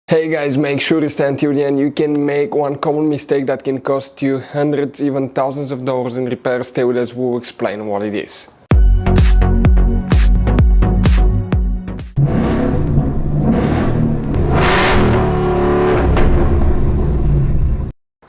Hey guys, make sure to stay until the end. You can make one common mistake that can cost you hundreds, even thousands of dollars in repairs. Stay with us, we'll explain what it is.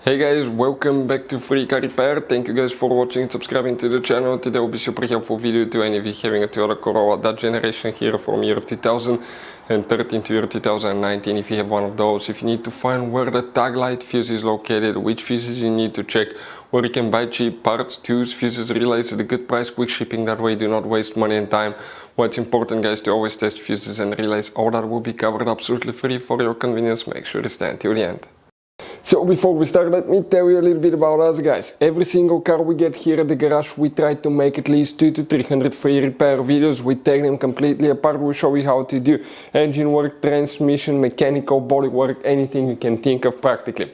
Hey guys, welcome back to Free Car Repair. Thank you guys for watching and subscribing to the channel. Today will be super helpful video to any of you having a Toyota Corolla, that generation here from year 2013 to year 2019. If you have one of those, if you need to find where the tag light fuse is located, which fuses you need to check, where you can buy cheap parts, tools, fuses, relays at a good price, quick shipping, that way do not waste money and time. What's important guys, to always test fuses and relays, all that will be covered absolutely free for your convenience. Make sure to stay until the end. So before we start, let me tell you a little bit about us guys. Every single car we get here at the garage, we try to make at least 200 to 300 free repair videos. We take them completely apart, we show you how to do engine work, transmission, mechanical, body work, anything you can think of practically.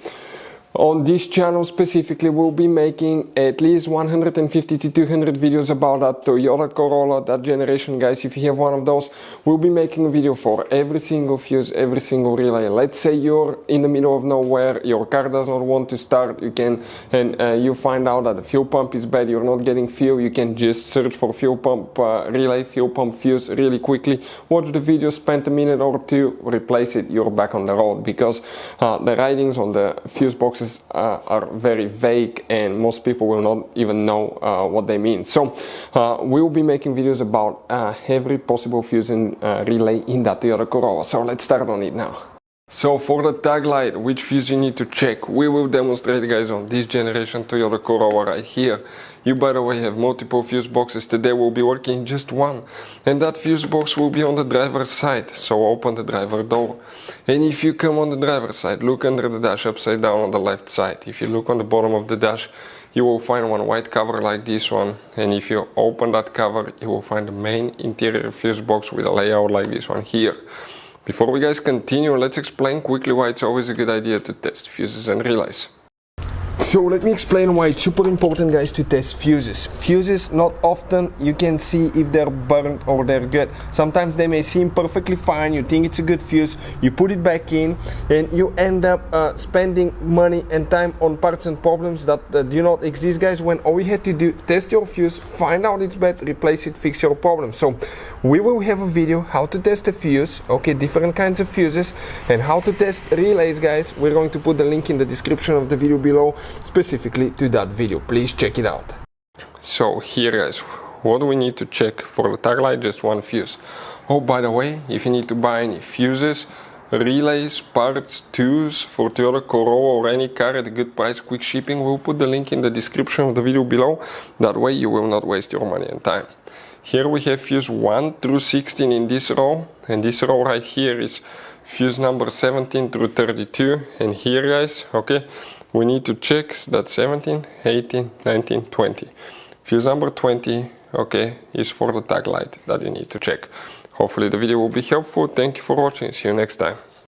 On this channel specifically, we'll be making at least 150 to 200 videos about that Toyota Corolla, that generation guys. If you have one of those, we'll be making a video for every single fuse, every single relay. Let's say you're in the middle of nowhere, your car does not want to start, you can, and you find out that the fuel pump is bad, you're not getting fuel, you can just search for fuel pump relay, fuel pump fuse really quickly, watch the video, spend a minute or two, replace it, you're back on the road, because the writings on the fuse boxes are very vague and most people will not even know what they mean. So we will be making videos about every possible fuse and relay in that Toyota Corolla. So let's start on it now. So for the tag light, which fuse you need to check, we will demonstrate guys on this generation Toyota Corolla right here. You by the way have multiple fuse boxes. Today we'll be working just one, and that fuse box will be on the driver's side, so open the driver door. And if you come on the driver's side, look under the dash upside down on the left side. If you look on the bottom of the dash, you will find one white cover like this one, and if you open that cover, you will find the main interior fuse box with a layout like this one here. Before we guys continue, let's explain quickly why it's always a good idea to test fuses and relays. So let me explain why it's super important guys to test fuses. Fuses, not often you can see if they're burnt or they're good. Sometimes they may seem perfectly fine, you think it's a good fuse, you put it back in and you end up spending money and time on parts and problems that do not exist guys, when all you had to do, test your fuse, find out it's bad, replace it, fix your problem. So we will have a video how to test a fuse, okay, different kinds of fuses, and how to test relays guys. We're going to put the link in the description of the video below specifically to that video. Please check it out. So here guys, what do we need to check for the tag light? Just one fuse. Oh, by the way, if you need to buy any fuses, relays, parts, tools for Toyota Corolla or any car at a good price, quick shipping, we'll put the link in the description of the video below. That way you will not waste your money and time. Here we have fuse 1 through 16 in this row, and this row right here is fuse number 17 through 32. And here guys, okay, we need to check that 17, 18, 19, 20. Fuse number 20, okay, is for the tag light that you need to check. Hopefully the video will be helpful. Thank you for watching. See you next time.